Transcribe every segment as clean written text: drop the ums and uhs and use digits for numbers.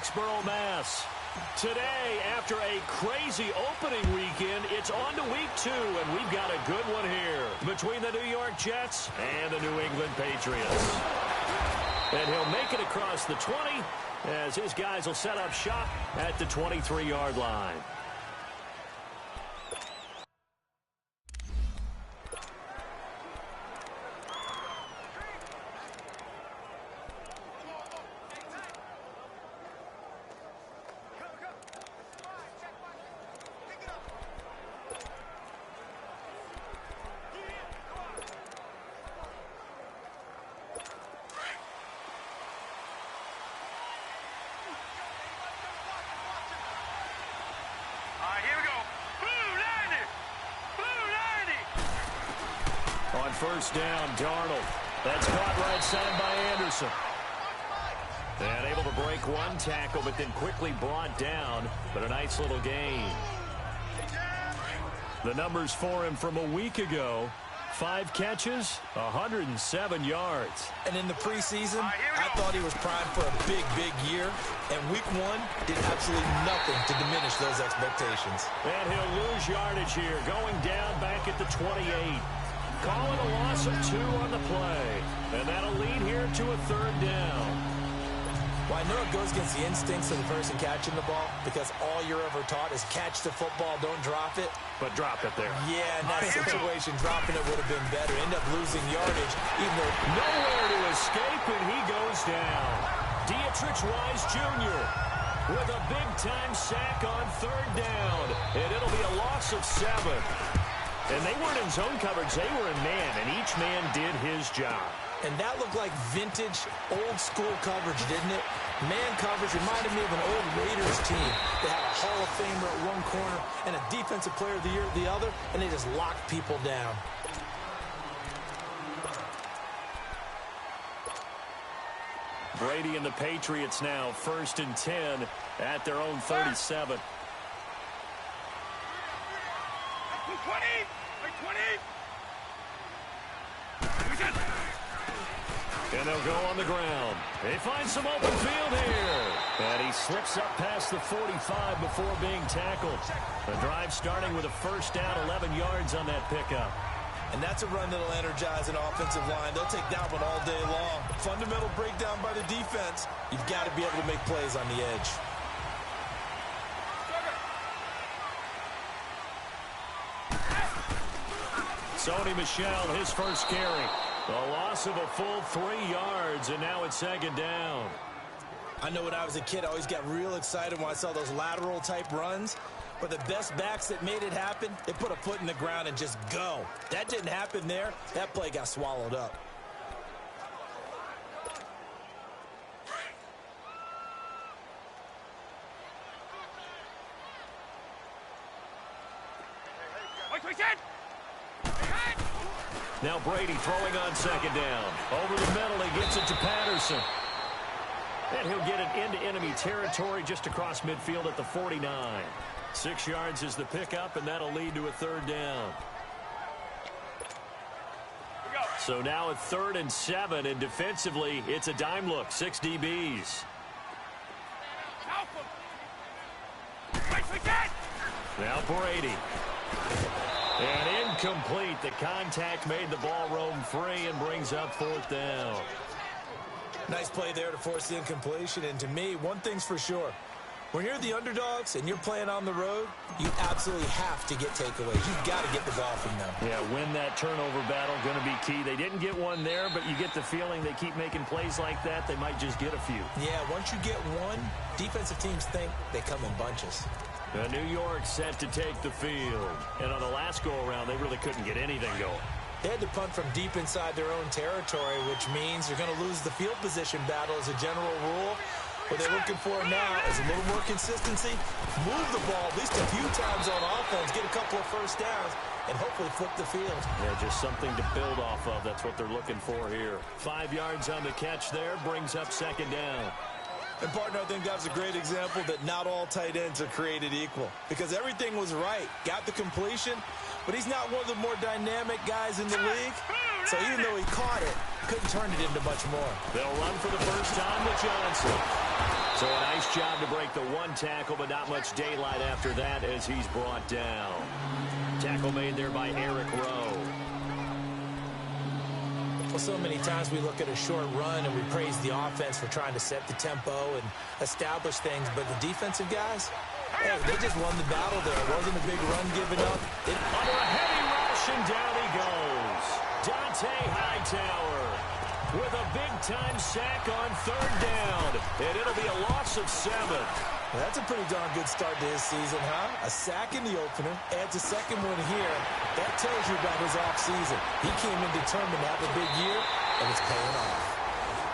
Foxborough, Mass. Today, after a crazy opening weekend, it's on to week 2, and we've got a good one here between the New York Jets and the New England Patriots. And he'll make it across the 20 as his guys will set up shop at the 23-yard line. On first down, Darnold. That's caught right side by Anderson. And able to break one tackle, but then quickly brought down. But a nice little gain. The numbers for him from a week ago. 5 catches, 107 yards. And in the preseason, I thought he was primed for a big, big year. And week 1 did absolutely nothing to diminish those expectations. And he'll lose yardage here, going down back at the 28. Calling a loss of 2 on the play. And that'll lead here to a 3rd down. Well, I know it goes against the instincts of the person catching the ball because all you're ever taught is catch the football, don't drop it. But drop it there. Yeah, in that situation, dropping it would have been better. End up losing yardage, even though nowhere to escape, and he goes down. Dietrich Wise Jr. with a big-time sack on 3rd down. And it'll be a loss of 7. And they weren't in zone coverage. They were in man, and each man did his job. And that looked like vintage, old-school coverage, didn't it? Man coverage reminded me of an old Raiders team. They had a Hall of Famer at one corner and a Defensive Player of the Year at the other, and they just locked people down. Brady and the Patriots now, 1st and 10 at their own 37. 20! And they'll go on the ground. They find some open field here. And he slips up past the 45 before being tackled. The drive starting with a 1st down, 11 yards on that pickup. And that's a run that'll energize an offensive line. They'll take that one all day long. Fundamental breakdown by the defense. You've got to be able to make plays on the edge. Sony Michel, his first carry. A loss of a full 3 yards, and now it's 2nd down. I know when I was a kid, I always got real excited when I saw those lateral-type runs. But the best backs that made it happen, they put a foot in the ground and just go. That didn't happen there. That play got swallowed up. Now Brady throwing on 2nd down. Over the middle, he gets it to Patterson. And he'll get it into enemy territory just across midfield at the 49. 6 yards is the pickup, and that'll lead to a 3rd down. So now at 3rd and 7, and defensively, it's a dime look. 6 DBs. Now Brady. And incomplete. The contact made the ball roam free and brings up 4th down. Nice play there to force the incompletion. And to me, one thing's for sure. When you're the underdogs and you're playing on the road, you absolutely have to get takeaways. You've got to get the ball from them. Yeah, win that turnover battle, going to be key. They didn't get one there, but you get the feeling they keep making plays like that, they might just get a few. Yeah, once you get one, defensive teams think they come in bunches. New York set to take the field. And on the last go-around, they really couldn't get anything going. They had to punt from deep inside their own territory, which means you're going to lose the field position battle as a general rule. What they're looking for now is a little more consistency, move the ball at least a few times on offense, get a couple of 1st downs, and hopefully flip the field. Yeah, just something to build off of. That's what they're looking for here. 5 yards on the catch there, brings up 2nd down. And, partner, I think that's a great example that not all tight ends are created equal because everything was right. Got the completion, but he's not one of the more dynamic guys in the league. So even though he caught it, couldn't turn it into much more. They'll run for the first time with Johnson. So a nice job to break the one tackle, but not much daylight after that as he's brought down. Tackle made there by Eric Rowe. Well, so many times we look at a short run and we praise the offense for trying to set the tempo and establish things, but the defensive guys, hey, they just won the battle there. It wasn't a big run given up. Under a heavy rush, and down he goes. Dante Hightower with a big-time sack on third down, and it'll be a loss of 7. Well, that's a pretty darn good start to his season, huh? A sack in the opener, adds a second one here. That tells you about his offseason. He came in determined to have a big year, and it's paying off.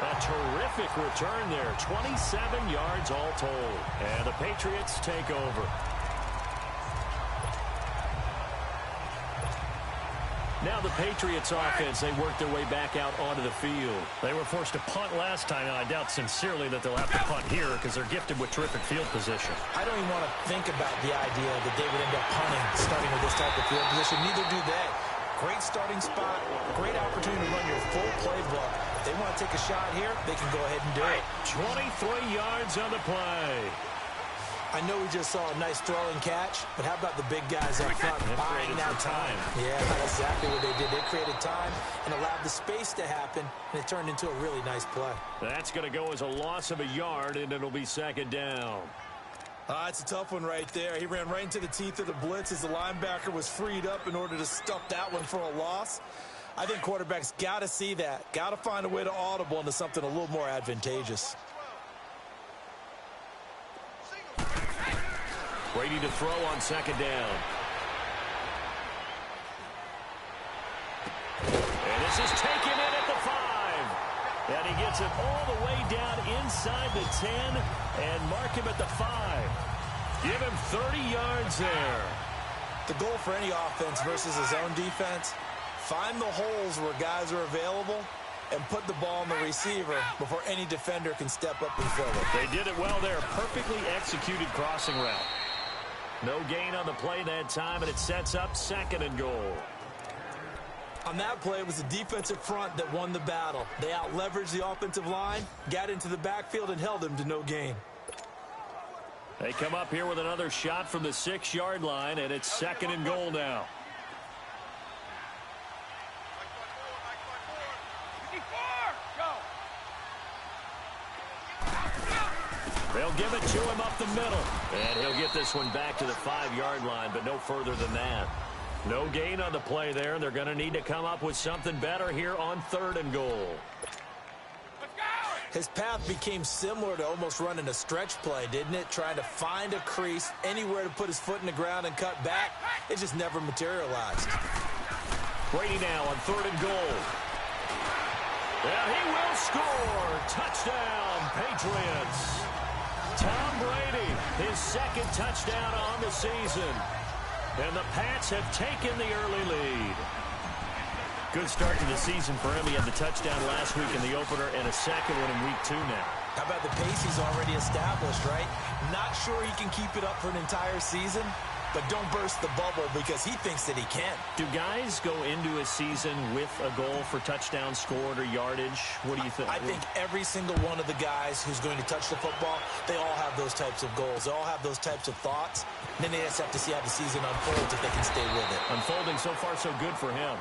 A terrific return there, 27 yards all told. And the Patriots take over. Now the Patriots offense, they work their way back out onto the field. They were forced to punt last time, and I doubt sincerely that they'll have to punt here because they're gifted with terrific field position. I don't even want to think about the idea that they would end up punting starting with this type of field position. Neither do they. Great starting spot, great opportunity to run your full playbook. If they want to take a shot here, they can go ahead and do it. 23 yards on the play. I know we just saw a nice throwing catch, but how about the big guys up front buying that time? Yeah, that's exactly what they did. They created time and allowed the space to happen, and it turned into a really nice play. That's going to go as a loss of a yard, and it'll be second down. It's a tough one right there. He ran right into the teeth of the blitz as the linebacker was freed up in order to stuff that one for a loss. I think quarterbacks got to see that, got to find a way to audible into something a little more advantageous. Brady to throw on second down. And this is taken in at the 5. And he gets it all the way down inside the 10 and mark him at the 5. Give him 30 yards there. The goal for any offense versus his own defense, find the holes where guys are available and put the ball on the receiver before any defender can step up and fill it. They did it well there. Perfectly executed crossing route. No gain on the play that time, and it sets up second and goal. On that play, it was the defensive front that won the battle. They out-leveraged the offensive line, got into the backfield, and held him to no gain. They come up here with another shot from the 6-yard line, and it's second and goal now. They'll give it to him up the middle. And he'll get this one back to the 5-yard line, but no further than that. No gain on the play there. They're going to need to come up with something better here on third and goal. His path became similar to almost running a stretch play, didn't it? Trying to find a crease, anywhere to put his foot in the ground and cut back. It just never materialized. Brady now on third and goal. And he will score. Touchdown, Patriots. Tom Brady, his second touchdown on the season. And the Pats have taken the early lead. Good start to the season for him. He had the touchdown last week in the opener and a second one in week 2 now. How about the pace he's already established, right? Not sure he can keep it up for an entire season, but don't burst the bubble because he thinks that he can. Do guys go into a season with a goal for touchdowns scored or yardage? What do you think? I think every single one of the guys who's going to touch the football, they all have those types of goals. They all have those types of thoughts. And then they just have to see how the season unfolds if they can stay with it. Unfolding so far so good for him.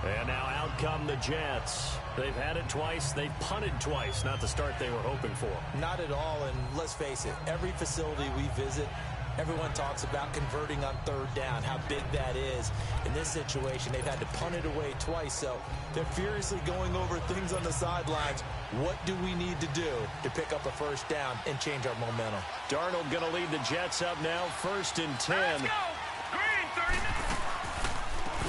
And now out come the Jets. They've had it twice. They've punted twice. Not the start they were hoping for. Not at all, and let's face it, every facility we visit, everyone talks about converting on third down, how big that is. In this situation, they've had to punt it away twice, so they're furiously going over things on the sidelines. What do we need to do to pick up a first down and change our momentum? Darnold going to lead the Jets up now, 1st and 10. Let's go. Green, 30 minutes.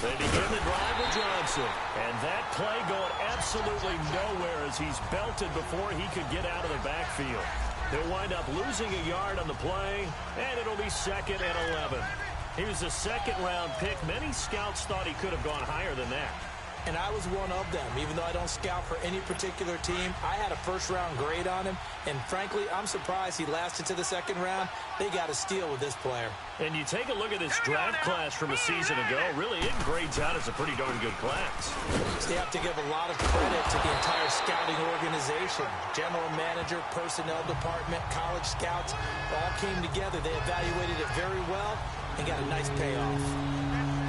They begin the drive with Johnson. And that play going absolutely nowhere as he's belted before he could get out of the backfield. He'll wind up losing a yard on the play, and it'll be 2nd and 11. He was a second-round pick. Many scouts thought he could have gone higher than that. And I was one of them. Even though I don't scout for any particular team, I had a first-round grade on him. And frankly, I'm surprised he lasted to the second round. They got a steal with this player. And you take a look at this draft class from a season ago, really it grades out as a pretty darn good class. So you have to give a lot of credit to the entire scouting organization. General manager, personnel department, college scouts, all came together. They evaluated it very well and got a nice payoff.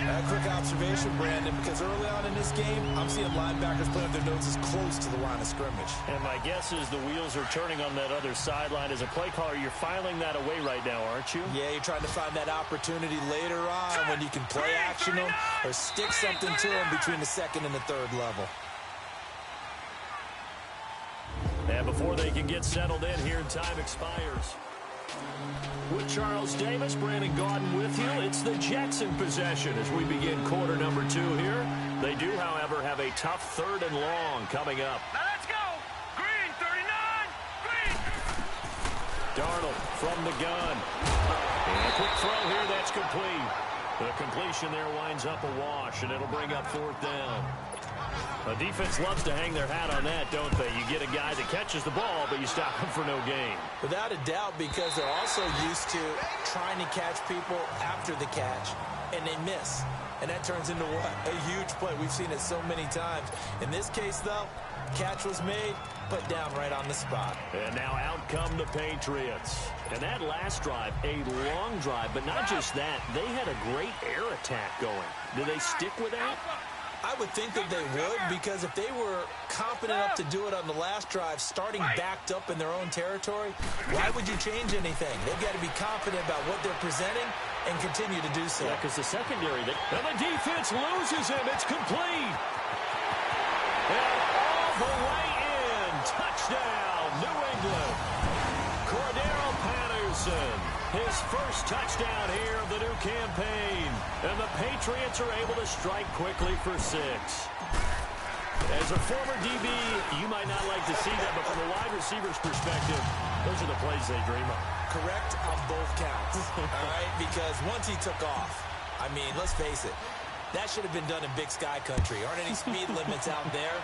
A quick observation, Brandon, because early on in this game, I'm seeing linebackers playing their noses close to the line of scrimmage. And my guess is the wheels are turning on that other sideline. As a play caller, you're filing that away right now, aren't you? Yeah, you're trying to find that opportunity later on when you can play action them or stick something to them between the second and the third level. And before they can get settled in here, time expires. With Charles Davis, Brandon Gaudin with you. It's the Jets in possession as we begin quarter number 2 here. They do, however, have a tough 3rd and long coming up. Now let's go. Green, 39. Green. Darnold from the gun. And a quick throw here, that's complete. The completion there winds up a wash, and it'll bring up 4th down. A defense loves to hang their hat on that, don't they? You get a guy that catches the ball, but you stop him for no gain. Without a doubt, because they're also used to trying to catch people after the catch, and they miss. And that turns into what? A huge play. We've seen it so many times. In this case, though, catch was made, put down right on the spot. And now out come the Patriots. And that last drive, a long drive, but not just that. They had a great air attack going. Do they stick with that? I would think that they would, because if they were confident enough to do it on the last drive, starting backed up in their own territory, why would you change anything? They've got to be confident about what they're presenting and continue to do so. Yeah, because the secondary, and the defense loses him. It's complete. And all the way in. Touchdown, New England. Cordero Patterson. His first touchdown here of the new campaign. And the Patriots are able to strike quickly for 6. As a former DB, you might not like to see that, but from a wide receiver's perspective, those are the plays they dream of. Correct on both counts, all right? Because once he took off, I mean, let's face it, that should have been done in Big Sky Country. Aren't any speed limits out there?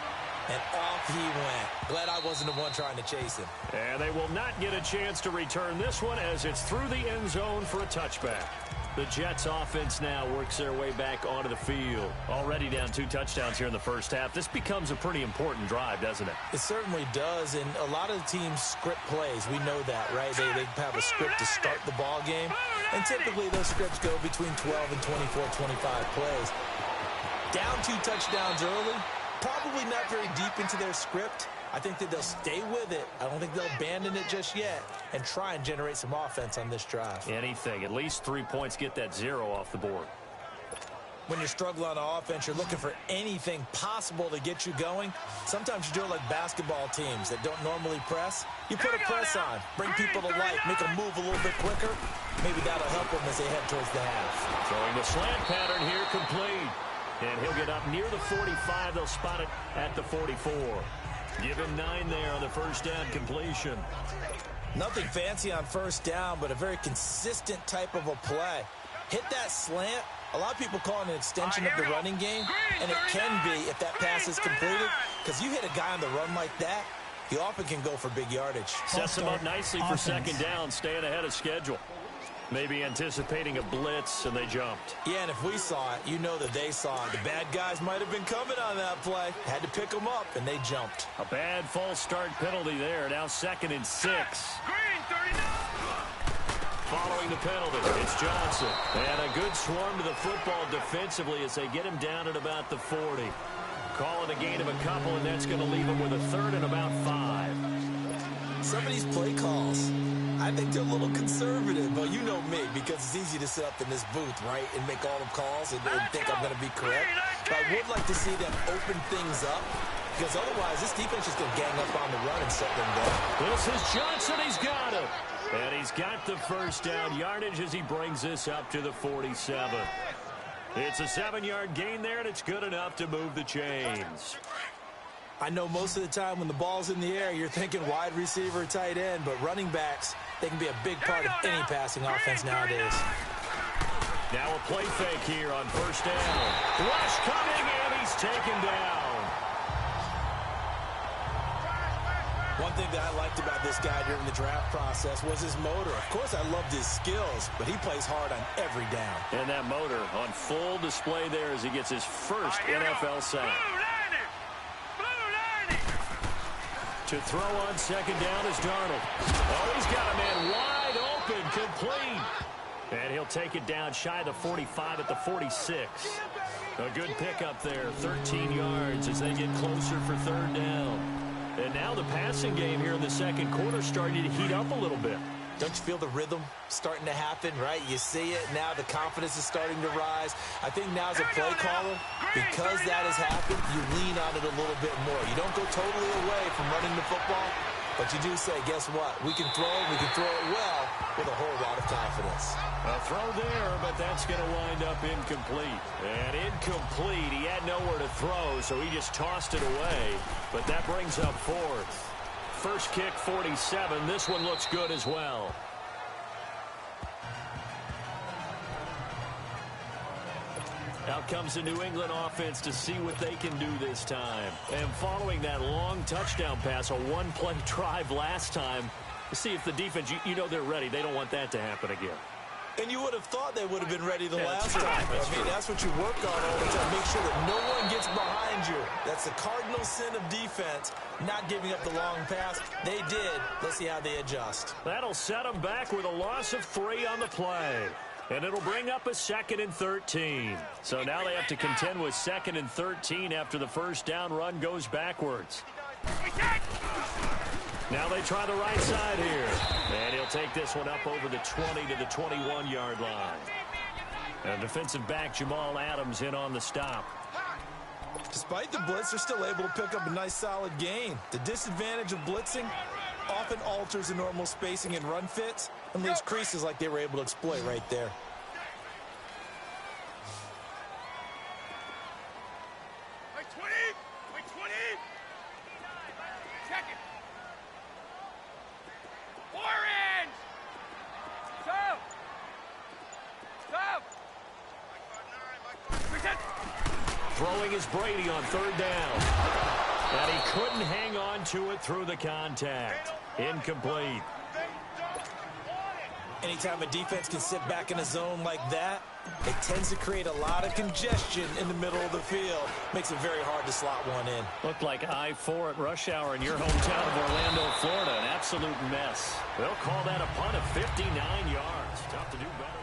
And off he went. Glad I wasn't the one trying to chase him. And they will not get a chance to return this one as it's through the end zone for a touchback. The Jets offense now works their way back onto the field. Already down 2 touchdowns here in the first half. This becomes a pretty important drive, doesn't it? It certainly does, and a lot of the teams script plays. We know that, right? They have a script to start the ball game, and typically those scripts go between 12 and 24, 25 plays. Down 2 touchdowns early. Probably not very deep into their script. I think that they'll stay with it. I don't think they'll abandon it just yet and try and generate some offense on this drive. Anything. At least 3 points, get that 0 off the board. When you're struggling on offense, you're looking for anything possible to get you going. Sometimes you do it like basketball teams that don't normally press. You put a press on, bring people to life, make them move a little bit quicker. Maybe that'll help them as they head towards the half. Throwing the slant pattern here complete. And he'll get up near the 45. They'll spot it at the 44. Give him 9 there on the first down completion. Nothing fancy on first down, but a very consistent type of a play. Hit that slant. A lot of people call it an extension of the running game, and it can be if that pass is completed, because you hit a guy on the run like that, he often can go for big yardage. Sets him up nicely for second down, staying ahead of schedule. Maybe anticipating a blitz, and they jumped. Yeah, and if we saw it, you know that they saw it. The bad guys might have been coming on that play. Had to pick them up, and they jumped. A bad false start penalty there. Now 2nd and 6. Green, 39. Following the penalty, it's Johnson. And a good swarm to the football defensively as they get him down at about the 40. Call it a gain of a couple, and that's going to leave him with a 3rd and about 5. Some of these play calls, I think they're a little conservative, but you know me, because it's easy to sit up in this booth, right, and make all the calls and think I'm going to be correct. But I would like to see them open things up, because otherwise this defense is going to gang up on the run and set them down. This is Johnson. He's got it. And he's got the first down yardage as he brings this up to the 47. It's a 7-yard gain there, and it's good enough to move the chains. I know most of the time when the ball's in the air, you're thinking wide receiver, tight end, but running backs, they can be a big part of any passing offense nowadays. Now a play fake here on first down. Rush coming, and he he's taken down. One thing that I liked about this guy during the draft process was his motor. Of course, I loved his skills, but he plays hard on every down. And that motor on full display there as he gets his first NFL sack. To throw on second down is Darnold. Oh, he's got a man wide open, complete. And he'll take it down shy of the 45 at the 46. A good pickup there, 13 yards as they get closer for third down. And now the passing game here in the second quarter starting to heat up a little bit. Don't you feel the rhythm starting to happen, right? You see it. Now the confidence is starting to rise. I think now as a play caller, because that has happened, you lean on it a little bit more. You don't go totally away from running the football, but you do say, guess what? We can throw it well with a whole lot of confidence. A throw there, but that's going to wind up incomplete. And incomplete. He had nowhere to throw, so he just tossed it away. But that brings up fourth. First kick, 47. This one looks good as well. Out comes the New England offense to see what they can do this time. And following that long touchdown pass, a one-play drive last time, to see if the defense, you know they're ready. They don't want that to happen again. And you would have thought they would have been ready the last true. time. That's what you work on all the time. Make sure that no one gets behind you. That's the cardinal sin of defense, not giving up the long pass. They did. Let's see how they adjust. That'll set them back with a loss of 3 on the play. And it'll bring up a 2nd and 13. So now they have to contend with 2nd and 13 after the first down run goes backwards. Now they try the right side here. And he'll take this one up over the 20 to the 21-yard line. And defensive back Jamal Adams in on the stop. Despite the blitz, they're still able to pick up a nice solid gain. The disadvantage of blitzing often alters the normal spacing and run fits and leaves creases like they were able to exploit right there. Throwing is Brady on third down. And he couldn't hang on to it through the contact. Incomplete. Anytime a defense can sit back in a zone like that, it tends to create a lot of congestion in the middle of the field. Makes it very hard to slot one in. Looked like I-4 at rush hour in your hometown of Orlando, Florida. An absolute mess. They'll call that a punt of 59 yards. Tough to do better.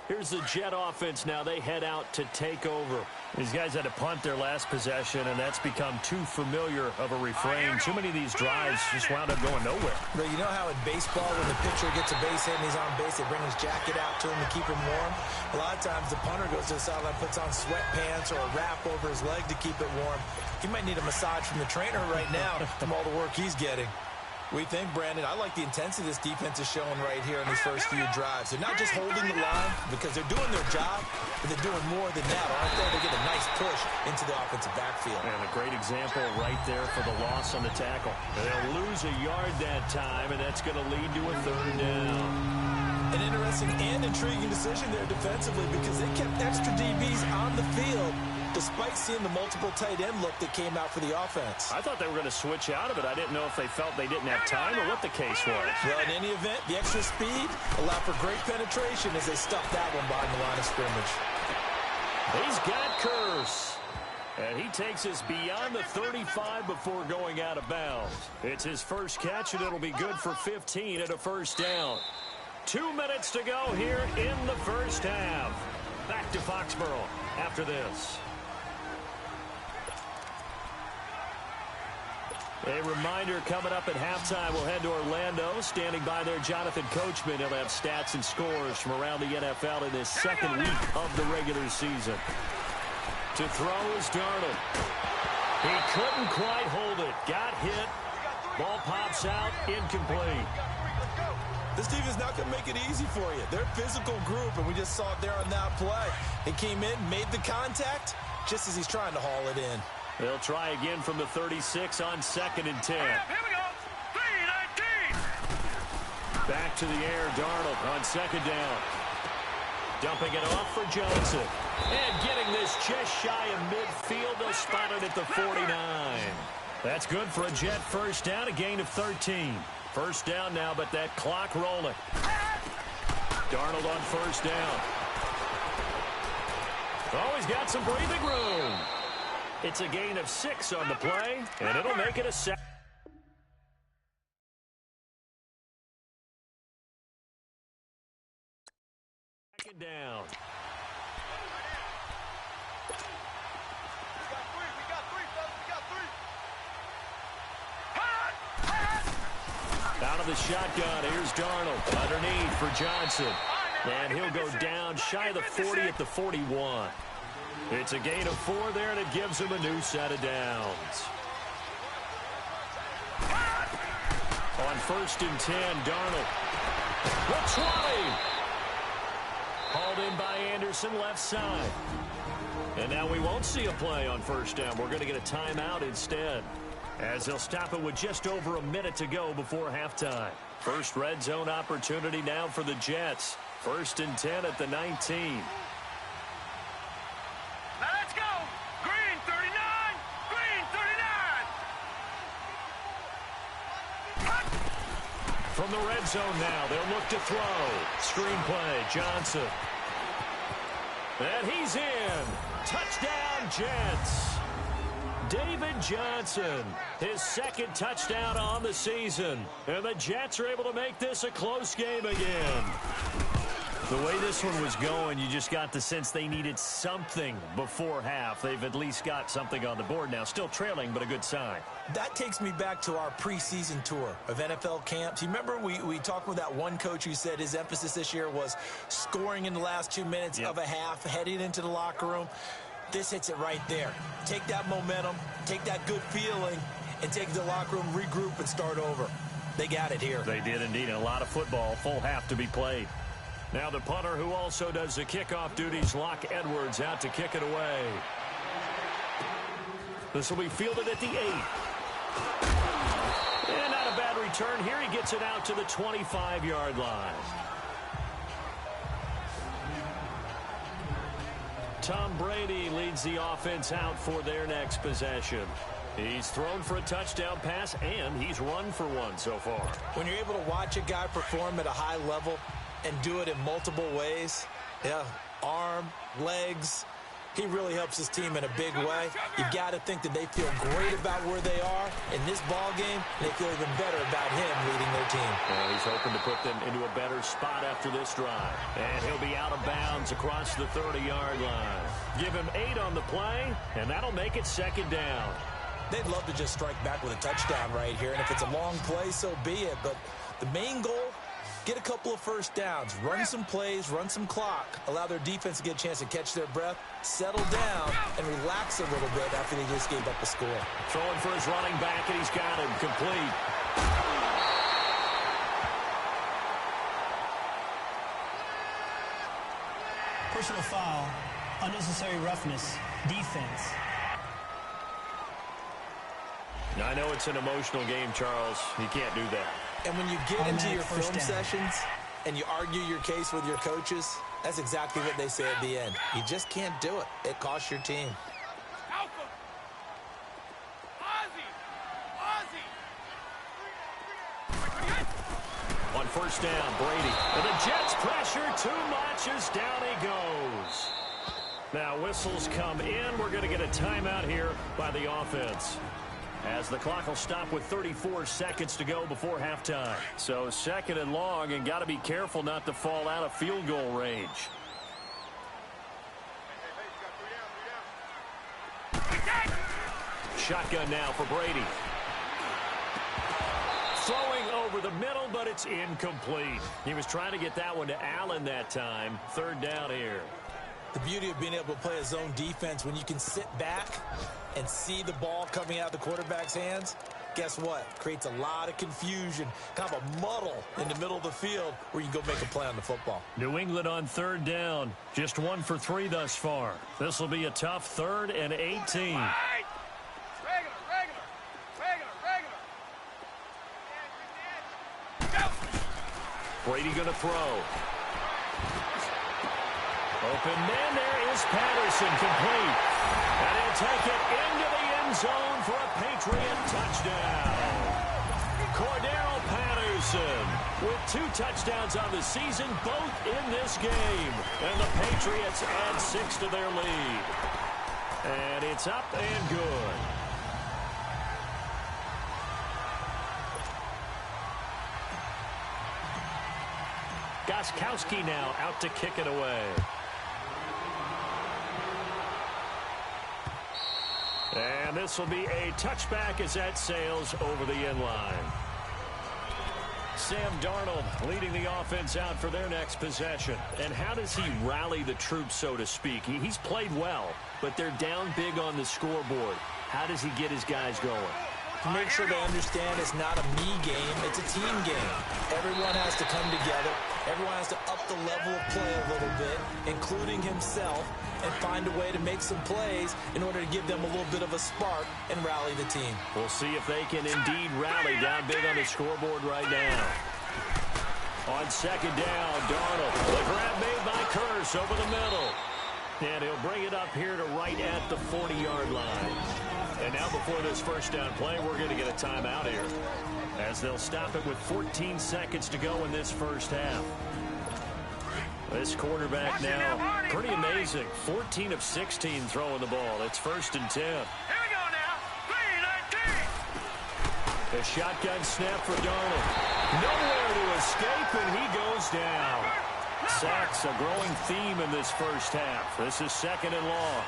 Here's the Jet offense now. They head out to take over. These guys had to punt their last possession, and that's become too familiar of a refrain. Too many of these drives just wound up going nowhere. But you know how in baseball, when the pitcher gets a base hit and he's on base, they bring his jacket out to him to keep him warm? A lot of times the punter goes to the sideline, puts on sweatpants or a wrap over his leg to keep it warm. He might need a massage from the trainer right now from all the work he's getting. We think, Brandon, I like the intensity this defense is showing right here in these first few drives. They're not just holding the line because they're doing their job, but they're doing more than that, aren't they? They get a nice push into the offensive backfield. And a great example right there for the loss on the tackle. They'll lose a yard that time, and that's going to lead to a third down. An interesting and intriguing decision there defensively because they kept extra DBs on the field despite seeing the multiple tight end look that came out for the offense. I thought they were going to switch out of it. I didn't know if they felt they didn't have time or what the case was. Well, in any event, the extra speed allowed for great penetration as they stuffed that one behind the line of scrimmage. He's got Curse. And he takes us beyond the 35 before going out of bounds. It's his first catch, and it'll be good for 15 at a first down. 2 minutes to go here in the first half. Back to Foxborough after this. A reminder coming up at halftime. We'll head to Orlando. Standing by there, Jonathan Coachman. He'll have stats and scores from around the NFL in this second week of the regular season. To throw is Darnold. He couldn't quite hold it. Got hit. Ball pops out. Incomplete. This team is not going to make it easy for you. They're a physical group, and we just saw it there on that play. He came in, made the contact, just as he's trying to haul it in. They'll try again from the 36 on 2nd and 10. Here we go. 3-19. Back to the air, Darnold on 2nd down. Dumping it off for Johnson. And getting this just shy of midfield. They'll spot it at the 49. That's good for a Jet first down, a gain of 13. First down now, but that clock rolling. Darnold on first down. Oh, he's got some breathing room. It's a gain of 6 on the play, and it'll make it a second down. Out of the shotgun, here's Darnold. Underneath for Johnson. And he'll go down shy of the 40 at the 41. It's a gain of 4 there, and it gives him a new set of downs. On first and 10, Darnold. The 20. Hauled in by Anderson, left side. And now we won't see a play on first down. We're going to get a timeout instead, as they'll stop it with just over a minute to go before halftime. First red zone opportunity now for the Jets. First and 10 at the 19. Now let's go. Green 39. Green 39. From the red zone now, they'll look to throw. Screenplay, Johnson. And he's in. Touchdown, Jets. David Johnson, his second touchdown on the season. And the Jets are able to make this a close game again. The way this one was going, you just got the sense they needed something before half. They've at least got something on the board now. Still trailing, but a good sign. That takes me back to our preseason tour of NFL camps. You remember we talked with that one coach who said his emphasis this year was scoring in the last 2 minutes of a half, heading into the locker room. This hits it right there. Take that momentum, take that good feeling, and take it to the locker room, regroup, and start over. They got it here. They did indeed. A lot of football, full half to be played. Now the punter who also does the kickoff duties, Locke Edwards, out to kick it away. This will be fielded at the 8. And not a bad return here. He gets it out to the 25-yard line. Tom Brady leads the offense out for their next possession. He's thrown for a touchdown pass, and he's run for one so far. When you're able to watch a guy perform at a high level and do it in multiple ways, arm, legs, he really helps his team in a big way. You got to think that they feel great about where they are in this ball game, and they feel even better about him leading their team. Well, he's hoping to put them into a better spot after this drive. And he'll be out of bounds across the 30-yard line. Give him 8 on the play, and that'll make it second down. They'd love to just strike back with a touchdown right here, and if it's a long play, so be it. But the main goal, get a couple of first downs, run some plays, run some clock, allow their defense to get a chance to catch their breath, settle down, and relax a little bit after they just gave up a score. Throwing for his running back, and he's got him complete. Personal foul, unnecessary roughness, defense. I know it's an emotional game, Charles. You can't do that. And when you get into your film sessions and you argue your case with your coaches, that's exactly what they say at the end. You just can't do it. It costs your team. On first down, Brady. And the Jets pressure too much as down he goes. Now whistles come in. We're going to get a timeout here by the offense, as the clock will stop with 34 seconds to go before halftime. So second and long, and got to be careful not to fall out of field goal range. Shotgun now for Brady. Throwing over the middle, but it's incomplete. He was trying to get that one to Allen that time. Third down here. The beauty of being able to play a zone defense, when you can sit back and see the ball coming out of the quarterback's hands, guess what? Creates a lot of confusion, kind of a muddle in the middle of the field where you can go make a play on the football. New England on third down. Just 1 for 3 thus far. This will be a tough 3rd and 18. Brady going to throw. Open man, there is Patterson, complete. And he'll take it into the end zone for a Patriot touchdown. Cordero Patterson with 2 touchdowns on the season, both in this game. And the Patriots add 6 to their lead. And it's up and good. Gostkowski now out to kick it away. And this will be a touchback as that sails over the end line. Sam Darnold leading the offense out for their next possession. And how does he rally the troops, so to speak? He's played well, but they're down big on the scoreboard. How does he get his guys going? To make sure they understand it's not a me game, it's a team game. Everyone has to come together. Everyone has to up the level of play a little bit, including himself, and find a way to make some plays in order to give them a little bit of a spark and rally the team. We'll see if they can indeed rally down big on the scoreboard right now. On second down, Darnold. The grab made by Curse over the middle. And he'll bring it up here to right at the 40-yard line. And now before this first down play, we're going to get a timeout here, as they'll stop it with 14 seconds to go in this first half. This quarterback now, pretty amazing. 14 of 16 throwing the ball. It's 1st and 10. Here we go now. 3-19. A shotgun snap for Darnold. Nowhere to escape, and he goes down. Sacks, a growing theme in this first half. This is 2nd and long.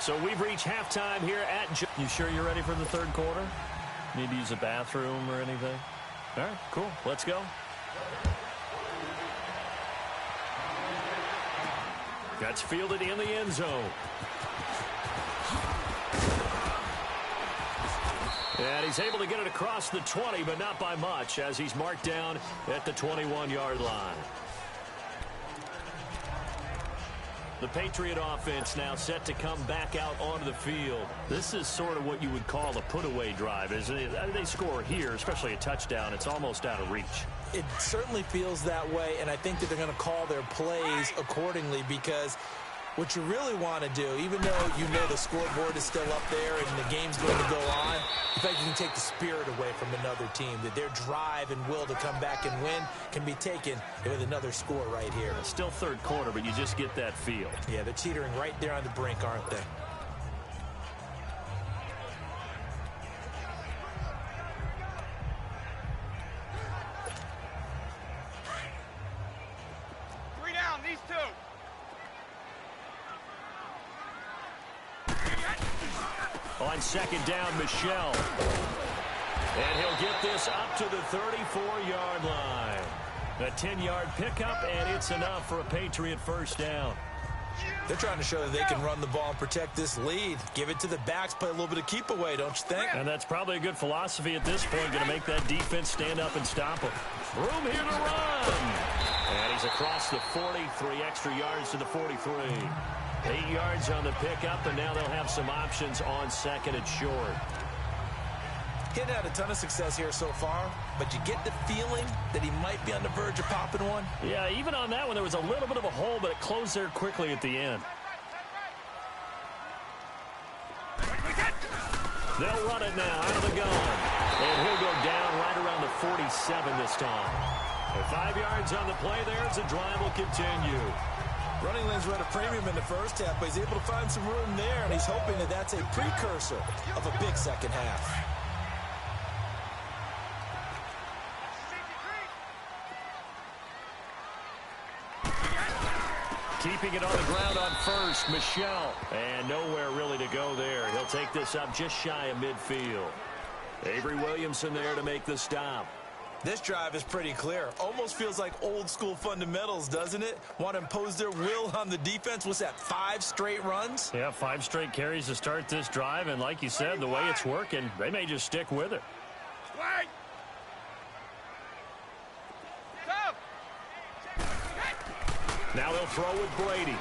So we've reached halftime here at... You sure you're ready for the third quarter? Need to use a bathroom or anything? All right, cool. Let's go. That's fielded in the end zone. And he's able to get it across the 20, but not by much, as he's marked down at the 21-yard line. The Patriot offense now set to come back out onto the field. This is sort of what you would call a put-away drive, isn't it? They score here, especially a touchdown. It's almost out of reach. It certainly feels that way, and I think that they're going to call their plays accordingly, because what you really want to do, even though you know the scoreboard is still up there and the game's going to go on, in fact, you can take the spirit away from another team, that their drive and will to come back and win can be taken with another score right here. It's still third quarter, but you just get that feel. Yeah, they're teetering right there on the brink, aren't they? Three down, these two. On second down, Michelle. And he'll get this up to the 34-yard line. A 10-yard pickup, and it's enough for a Patriot first down. They're trying to show that they can run the ball and protect this lead. Give it to the backs, play a little bit of keep away, don't you think? And that's probably a good philosophy at this point, going to make that defense stand up and stop him. Room here to run. And he's across the 40, 3 extra yards to the 43. 8 yards on the pickup, and now they'll have some options on second and short. He hadn't had a ton of success here so far, but you get the feeling that he might be on the verge of popping one. Yeah, even on that one, there was a little bit of a hole, but it closed there quickly at the end. They'll run it now out of the gun. And he'll go down right around the 47 this time. And 5 yards on the play there as the drive will continue. Running lanes were at a premium in the first half, but he's able to find some room there, and he's hoping that that's a precursor of a big second half. Keeping it on the ground on first, Michelle. And nowhere really to go there. He'll take this up just shy of midfield. Avery Williamson there to make the stop. This drive is pretty clear. Almost feels like old school fundamentals, doesn't it? Want to impose their will on the defense. What's that, 5 straight runs? Yeah, 5 straight carries to start this drive. And like you said, the way it's working, they may just stick with it. Now they'll throw with Brady.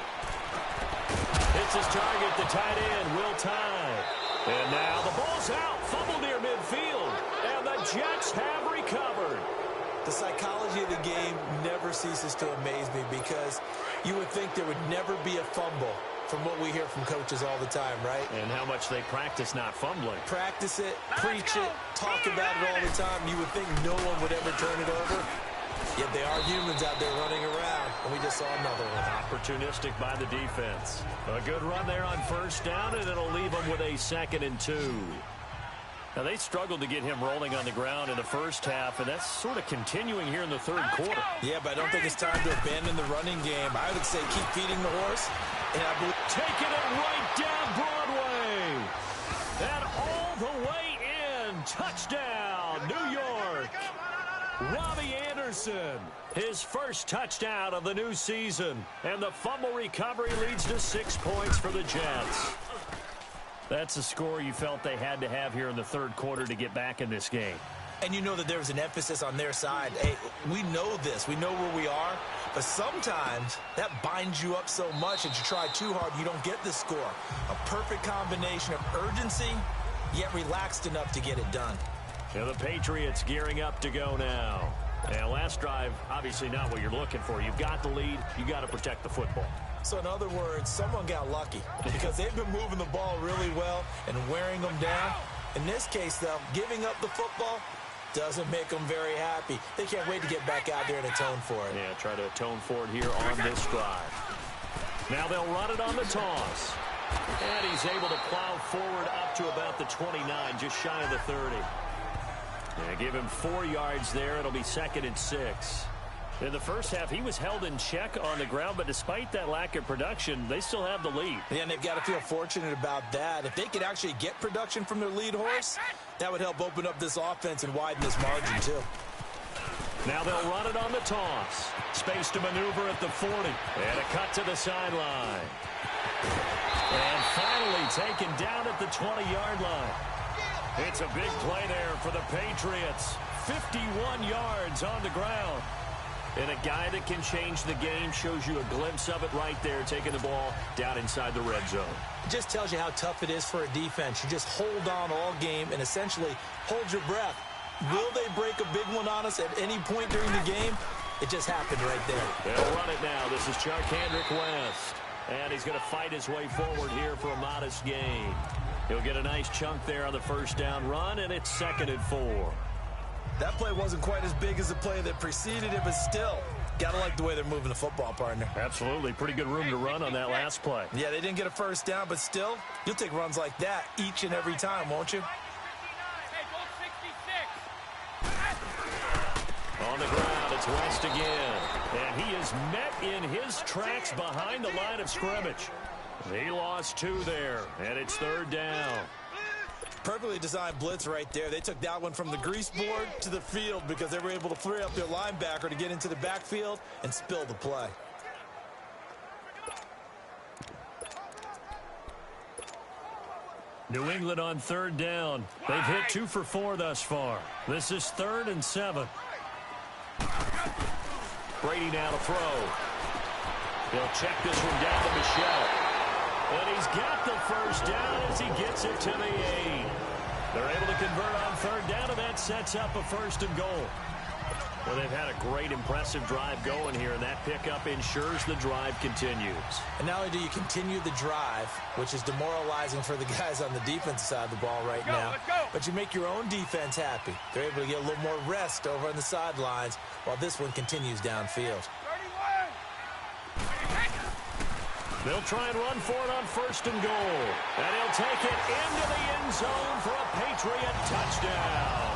Hits his target, the tight end, Will Tye. And now the ball's out, fumble near midfield. And the Jets have recovered. The psychology of the game never ceases to amaze me because you would think there would never be a fumble from what we hear from coaches all the time, right? And how much they practice not fumbling. Practice it, preach it, talk about it all the time. You would think no one would ever turn it over. Yet they are humans out there running around, and we just saw another one. Opportunistic by the defense. A good run there on first down, and it'll leave them with a 2nd and 2. Now, they struggled to get him rolling on the ground in the first half, and that's sort of continuing here in the third quarter. Yeah, but I don't think it's time to abandon the running game. I would say keep feeding the horse. And I believe taking it right down Broadway. And all the way in. Touchdown, New York. Robbie Anderson, his first touchdown of the new season. And the fumble recovery leads to 6 points for the Jets. That's a score you felt they had to have here in the third quarter to get back in this game. And you know that there was an emphasis on their side. Hey, we know this. We know where we are. But sometimes that binds you up so much that you try too hard, you don't get the score. A perfect combination of urgency, yet relaxed enough to get it done. And the Patriots gearing up to go now. And last drive, obviously not what you're looking for. You've got the lead. You got to protect the football. So in other words, someone got lucky because they've been moving the ball really well and wearing them down. In this case, though, giving up the football doesn't make them very happy. They can't wait to get back out there and atone for it. Yeah, try to atone for it here on this drive. Now they'll run it on the toss. And he's able to plow forward up to about the 29, just shy of the 30. Yeah, give him 4 yards there. It'll be 2nd and 6. In the first half, he was held in check on the ground, but despite that lack of production, they still have the lead. Yeah, and they've got to feel fortunate about that. If they could actually get production from their lead horse, that would help open up this offense and widen this margin, too. Now they'll run it on the toss. Space to maneuver at the 40. And a cut to the sideline. And finally taken down at the 20-yard line. It's a big play there for the Patriots. 51 yards on the ground. And a guy that can change the game, shows you a glimpse of it right there, taking the ball down inside the red zone. It just tells you how tough it is for a defense. You just hold on all game and essentially hold your breath. Will they break a big one on us at any point during the game? It just happened right there. They'll run it now. This is Charkandrick West. And he's going to fight his way forward here for a modest gain. He'll get a nice chunk there on the first down run, and it's 2nd and 4. That play wasn't quite as big as the play that preceded it, but still, gotta like the way they're moving the football, partner. Absolutely. Pretty good room to run on that last play. Yeah, they didn't get a first down, but still, you'll take runs like that each and every time, won't you? On the ground, it's West again. And he is met in his tracks behind the line of scrimmage. He lost 2 there, and it's 3rd down. Perfectly designed blitz right there. They took that one from the grease board to the field because they were able to free up their linebacker to get into the backfield and spill the play. New England on 3rd down. They've hit 2 for 4 thus far. This is 3rd and 7. Brady now to throw. He'll check this one down to Michelle. And he's got the first down as he gets it to the 8. They're able to convert on 3rd down, and that sets up a 1st and goal. Well, they've had a great, impressive drive going here, and that pickup ensures the drive continues. And not only do you continue the drive, which is demoralizing for the guys on the defensive side of the ball right now, but you make your own defense happy. They're able to get a little more rest over on the sidelines while this one continues downfield. They'll try and run for it on 1st and goal. And he'll take it into the end zone for a Patriot touchdown.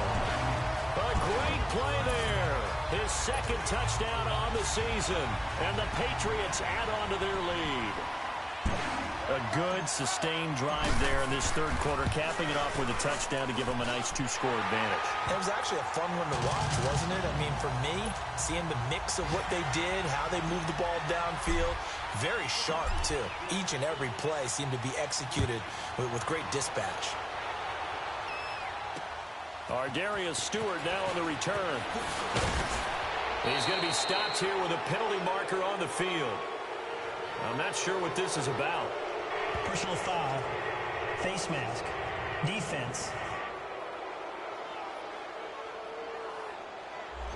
A great play there. His 2nd touchdown on the season. And the Patriots add on to their lead. A good, sustained drive there in this 3rd quarter, capping it off with a touchdown to give them a nice 2-score advantage. It was actually a fun one to watch, wasn't it? I mean, for me, seeing the mix of what they did, how they moved the ball downfield, very sharp, too. Each and every play seemed to be executed with great dispatch. Darius Stewart now on the return. He's going to be stopped here with a penalty marker on the field. I'm not sure what this is about. Personal foul. Face mask. Defense.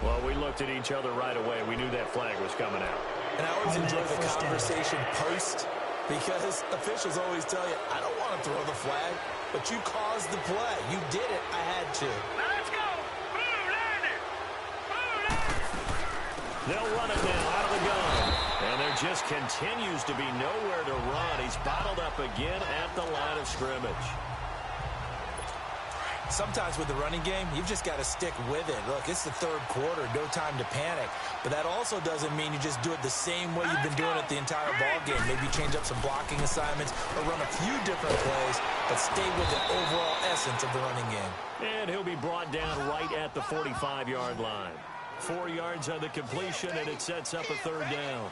Well, we looked at each other right away. We knew that flag was coming out. And I always enjoy the conversation post because officials always tell you, I don't want to throw the flag, but you caused the play. You did it. I had to. Now let's go. Blue line it. Blue line it. They'll run it now out of the gun. And there just continues to be nowhere to run. He's bottled up again at the line of scrimmage. Sometimes with the running game, you've just got to stick with it. Look, it's the third quarter, no time to panic. But that also doesn't mean you just do it the same way you've been doing it the entire ball game. Maybe change up some blocking assignments or run a few different plays, but stay with the overall essence of the running game. And he'll be brought down right at the 45-yard line. 4 yards on the completion, and it sets up a third down.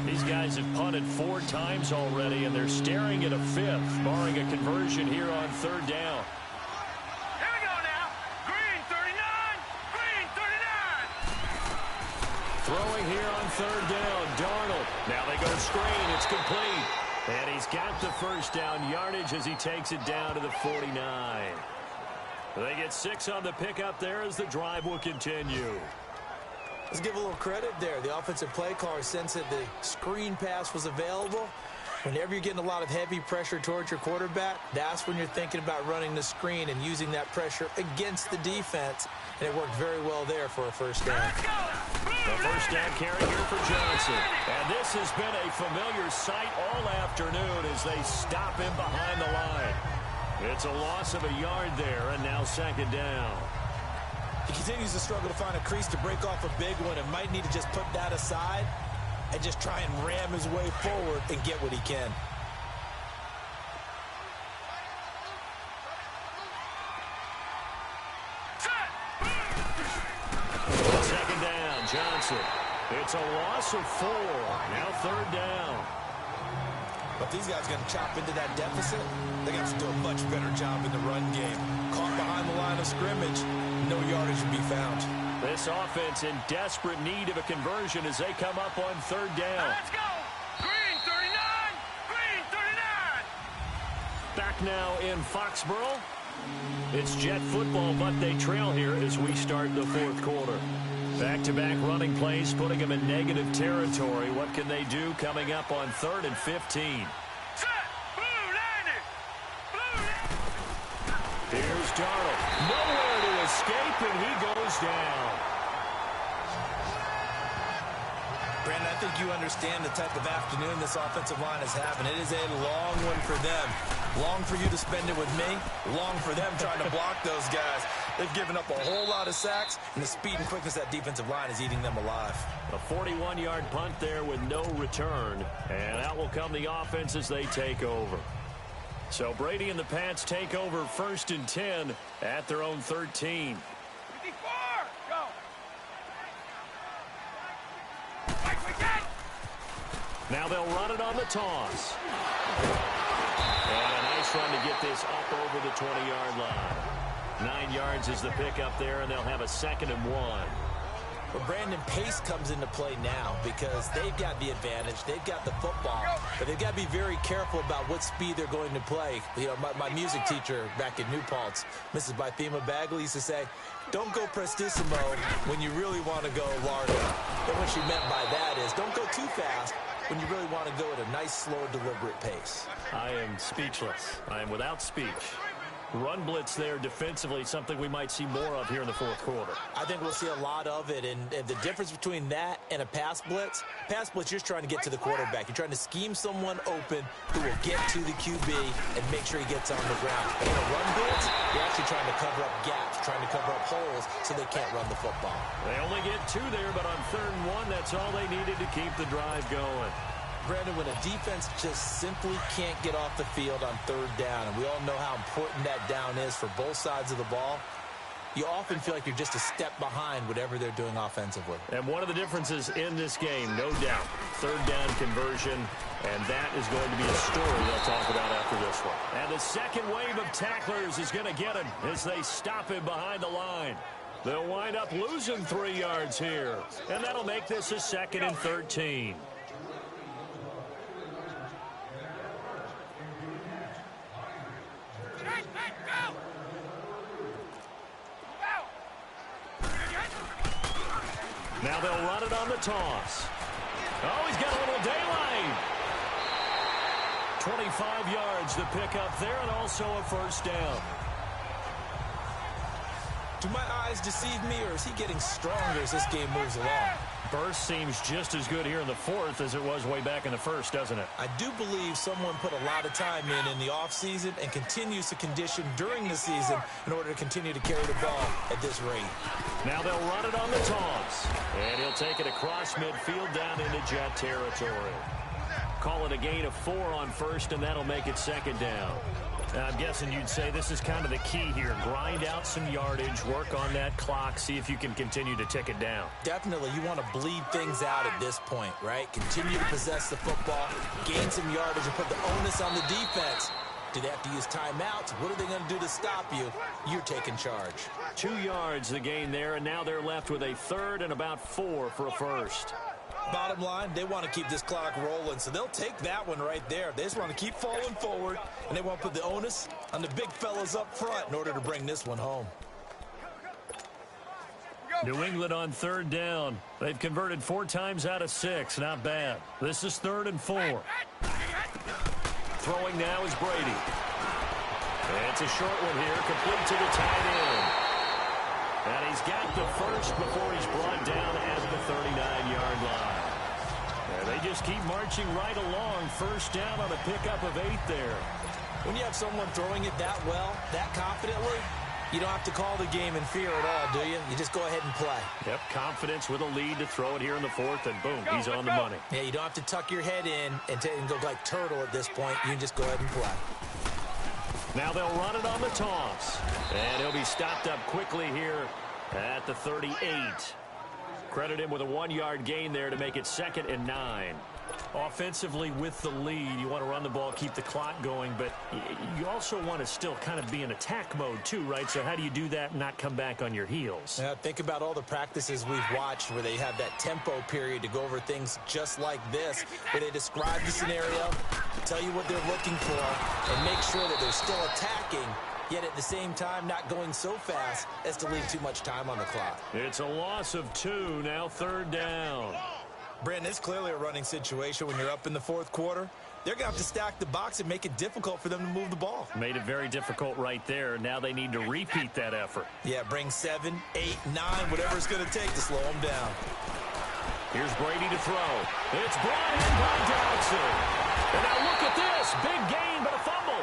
These guys have punted 4 times already, and they're staring at a 5th, barring a conversion here on third down. Here we go now. Green 39. Green 39. Throwing here on third down, Darnold. Now they go screen. It's complete. And he's got the first down yardage as he takes it down to the 49. They get 6 on the pickup there as the drive will continue. Let's give a little credit there. The offensive play caller sensed that the screen pass was available. Whenever you're getting a lot of heavy pressure towards your quarterback, that's when you're thinking about running the screen and using that pressure against the defense. And it worked very well there for a first down. The first down carry here for Johnson. And this has been a familiar sight all afternoon as they stop him behind the line. It's a loss of a yard there, and now second down. He continues to struggle to find a crease to break off a big one and might need to just put that aside and just try and ram his way forward and get what he can. Second down, Johnson. It's a loss of 4. Now third down. But these guys are going to chop into that deficit. They got to do a much better job in the run game. Caught behind the line of scrimmage, no yardage to be found. This offense in desperate need of a conversion as they come up on third down. Let's go. Green 39. Green 39. Back now in Foxborough. It's Jet football, but they trail here as we start the fourth quarter. Back-to-back running plays, putting them in negative territory. What can they do coming up on 3rd and 15? Set. Blue line it. Blue line. Here's Darnold. Nowhere to escape, and he goes down. Brandon, I think you understand the type of afternoon this offensive line is having. It is a long one for them. Long for you to spend it with me. Long for them trying to block those guys. They've given up a whole lot of sacks, and the speed and quickness of that defensive line is eating them alive. A 41-yard punt there with no return. And out will come the offense as they take over. So Brady and the Pats take over 1st and 10 at their own 13. 54. Go. Like we get. Now they'll run it on the toss. And a nice run to get this up over the 20-yard line. 9 yards is the pickup there, and they'll have a 2nd and 1. But Brandon, pace comes into play now because they've got the advantage. They've got the football. But they've got to be very careful about what speed they're going to play. You know, my music teacher back in New Paltz, Mrs. Bythema Bagley, used to say, don't go prestissimo when you really want to go largo. And what she meant by that is don't go too fast when you really want to go at a nice, slow, deliberate pace. I am speechless. I am without speech. Run blitz there defensively, something we might see more of here in the fourth quarter. I think we'll see a lot of it, and the difference between that and a pass blitz, you're just trying to get to the quarterback. You're trying to scheme someone open who will get to the QB and make sure he gets on the ground. In a run blitz, you're actually trying to cover up gaps, trying to cover up holes so they can't run the football. They only get 2 there, but on 3rd and 1, that's all they needed to keep the drive going. Brandon, when a defense just simply can't get off the field on 3rd down, and we all know how important that down is for both sides of the ball, you often feel like you're just a step behind whatever they're doing offensively. And one of the differences in this game, no doubt, 3rd down conversion, and that is going to be a story they'll talk about after this one. And the second wave of tacklers is going to get him as they stop him behind the line. They'll wind up losing 3 yards here, and that'll make this a 2nd and 13. they'll run it on the toss. Oh, he's got a little daylight. 25 yards to pick up there, and also a first down. Do my eyes deceive me, or is he getting stronger as this game moves along? Burst seems just as good here in the fourth as it was way back in the first, doesn't it? I do believe someone put a lot of time in the offseason and continues to condition during the season in order to continue to carry the ball at this rate. Now they'll run it on the toss. And he'll take it across midfield down into Jet territory. Call it a gain of 4 on first, and that'll make it second down. Now, I'm guessing you'd say this is kind of the key here. Grind out some yardage, work on that clock, see if you can continue to tick it down. Definitely, you want to bleed things out at this point, right? Continue to possess the football, gain some yardage, and put the onus on the defense. Do they have to use timeouts? What are they going to do to stop you? You're taking charge. 2 yards the gain there, and now they're left with a third and about 4 for a first. Bottom line, they want to keep this clock rolling, so they'll take that one right there. They just want to keep falling forward, and they want to put the onus on the big fellas up front in order to bring this one home. New England on third down. They've converted 4 times out of 6. Not bad. This is 3rd and 4. Throwing now is Brady. It's a short one here, complete to the tight end. And he's got the first before he's brought down at the 39-yard line. And they just keep marching right along. First down on a pickup of 8 there. When you have someone throwing it that well, that confidently, you don't have to call the game in fear at all, do you? You just go ahead and play. Yep, confidence with a lead to throw it here in the fourth, and boom, he's on the money. Yeah, you don't have to tuck your head in and go like turtle at this point. You can just go ahead and play. Now they'll run it on the toss. And he'll be stopped up quickly here at the 38. Credit him with a 1-yard gain there to make it 2nd and 9. Offensively with the lead, you want to run the ball, keep the clock going, but you also want to still kind of be in attack mode too, right? So how do you do that and not come back on your heels? Yeah, think about all the practices we've watched where they have that tempo period to go over things just like this, where they describe the scenario, tell you what they're looking for, and make sure that they're still attacking, yet at the same time not going so fast as to leave too much time on the clock. It's a loss of 2, now 3rd down. Brandon, it's clearly a running situation when you're up in the fourth quarter. They're going to have to stack the box and make it difficult for them to move the ball. Made it very difficult right there. Now they need to repeat that effort. Yeah, bring 7, 8, 9, whatever it's going to take to slow them down. Here's Brady to throw. It's brought in by Dodson. And now look at this. Big gain, but a fumble.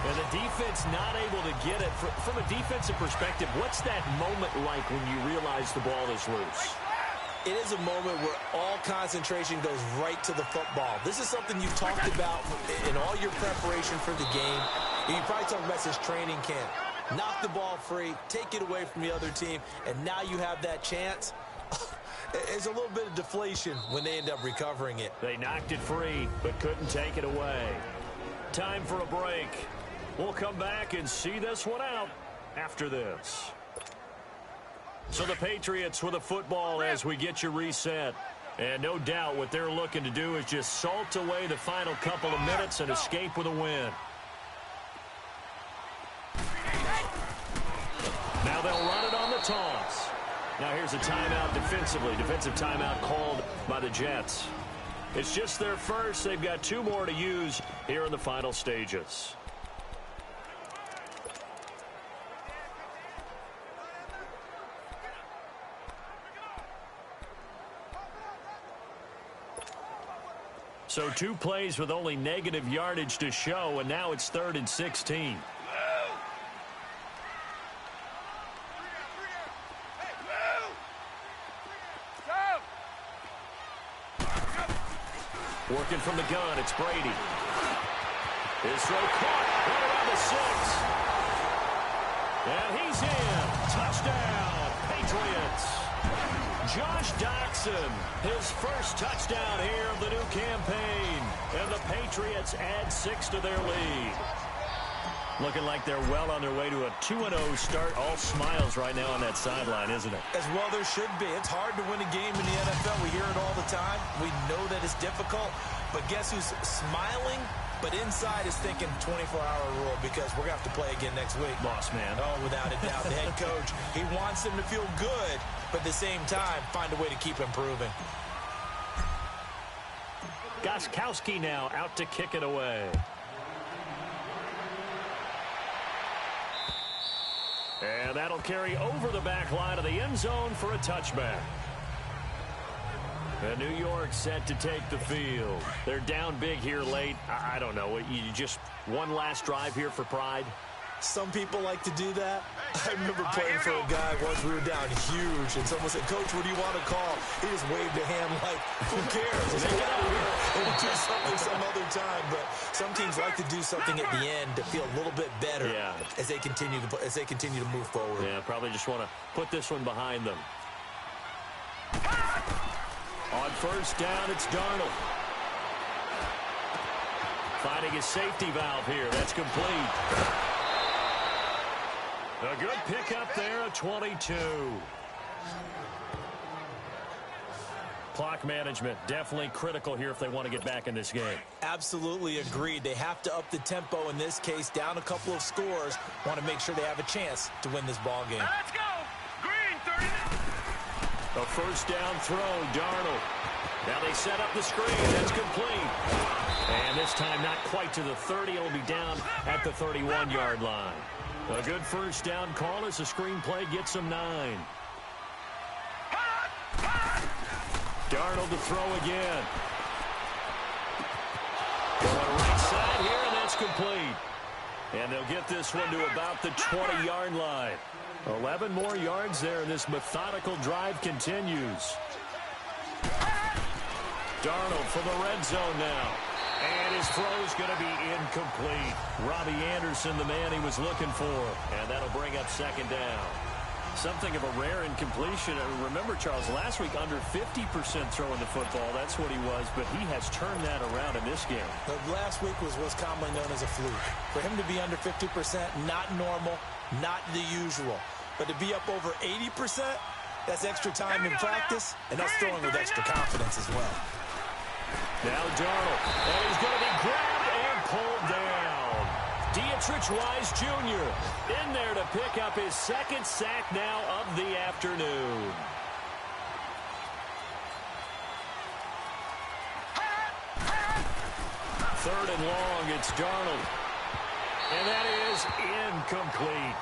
And the defense not able to get it. From a defensive perspective, what's that moment like when you realize the ball is loose? It is a moment where all concentration goes right to the football. This is something you've talked about in all your preparation for the game. You probably talked about since training camp. Knock the ball free, take it away from the other team, and now you have that chance. There's a little bit of deflation when they end up recovering it. They knocked it free, but couldn't take it away. Time for a break. We'll come back and see this one out after this. So the Patriots with a football as we get you reset. And no doubt what they're looking to do is just salt away the final couple of minutes and escape with a win. Now they'll run it on the toss. Now here's a timeout defensively. Defensive timeout called by the Jets. It's just their first. They've got 2 more to use here in the final stages. So 2 plays with only negative yardage to show, and now it's 3rd and 16. Working from the gun, it's Brady. His throw caught right around the 6. And he's in. Touchdown, Patriots. Josh Doxson, his first touchdown here of the new campaign. And the Patriots add 6 to their lead. Looking like they're well on their way to a 2-0 start. All smiles right now on that sideline, isn't it? As well there should be. It's hard to win a game in the NFL. We hear it all the time. We know that it's difficult. But guess who's smiling But inside is thinking 24-hour rule because we're going to have to play again next week. Boss man. Oh, without a doubt. The head coach, he wants them to feel good, but at the same time, find a way to keep improving. Gostkowski now out to kick it away. And that'll carry over the back line of the end zone for a touchback. And New York set to take the field. They're down big here late. I don't know. You just one last drive here for pride? Some people like to do that. I remember playing for a guy once. We were down huge, and someone said, "Coach, what do you want to call?" He just waved a hand like, "Who cares? Let's get out of here and do something some other time." But some teams like to do something at the end to feel a little bit better as they continue to move forward. Yeah, probably just want to put this one behind them. On first down, it's Darnold. Finding his safety valve here. That's complete. A good pickup there at 22. Clock management definitely critical here if they want to get back in this game. Absolutely agreed. They have to up the tempo in this case, down a couple of scores. Want to make sure they have a chance to win this ball game. Let's go. Green, 30. A first down throw, Darnold. Now they set up the screen. That's complete. And this time not quite to the 30. It'll be down at the 31-yard line. A good first down call as the screenplay gets him 9. Darnold to throw again. Going right side here, and that's complete. And they'll get this one to about the 20-yard line. 11 more yards there, and this methodical drive continues. Darnold for the red zone now. And his throw's going to be incomplete. Robbie Anderson, the man he was looking for. And that'll bring up second down. Something of a rare incompletion. Remember, Charles, last week under 50% throwing the football. That's what he was, but he has turned that around in this game. Last week was what's commonly known as a fluke. For him to be under 50%, not normal, not the usual. But to be up over 80%, that's extra time in practice, and that's throwing with extra confidence as well. Now Darnold, and he's going to be grabbed and pulled down. Dietrich Wise Jr. in there to pick up his second sack now of the afternoon. Third and long, it's Darnold. And that is incomplete.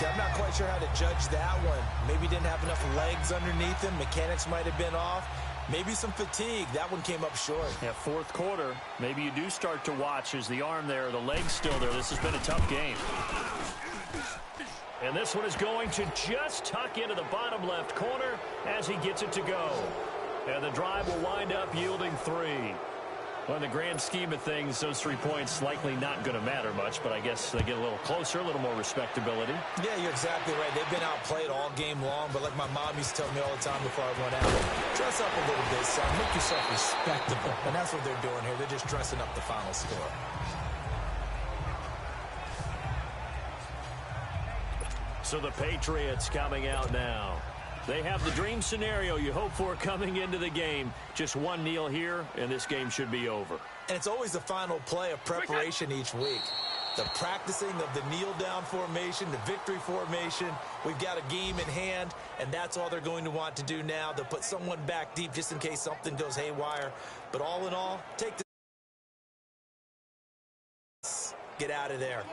I'm not quite sure how to judge that one. Maybe didn't have enough legs underneath him. Mechanics might have been off. Maybe some fatigue. That one came up short. Yeah, fourth quarter. Maybe you do start to watch as the arm there, the leg's still there. This has been a tough game. And this one is going to just tuck into the bottom left corner as he gets it to go. And the drive will wind up yielding 3. Well, in the grand scheme of things, those 3 points likely not going to matter much, but I guess they get a little closer, a little more respectability. Yeah, you're exactly right. They've been outplayed all game long, but like my mom used to tell me all the time before I went out, dress up a little bit, son. Make yourself respectable. And that's what they're doing here. They're just dressing up the final score. So the Patriots coming out now. They have the dream scenario you hope for coming into the game. Just one kneel here, and this game should be over. And it's always the final play of preparation each week. The practicing of the kneel-down formation, the victory formation. We've got a game in hand, and that's all they're going to want to do now. They'll put someone back deep just in case something goes haywire. But all in all, take the... Get out of there.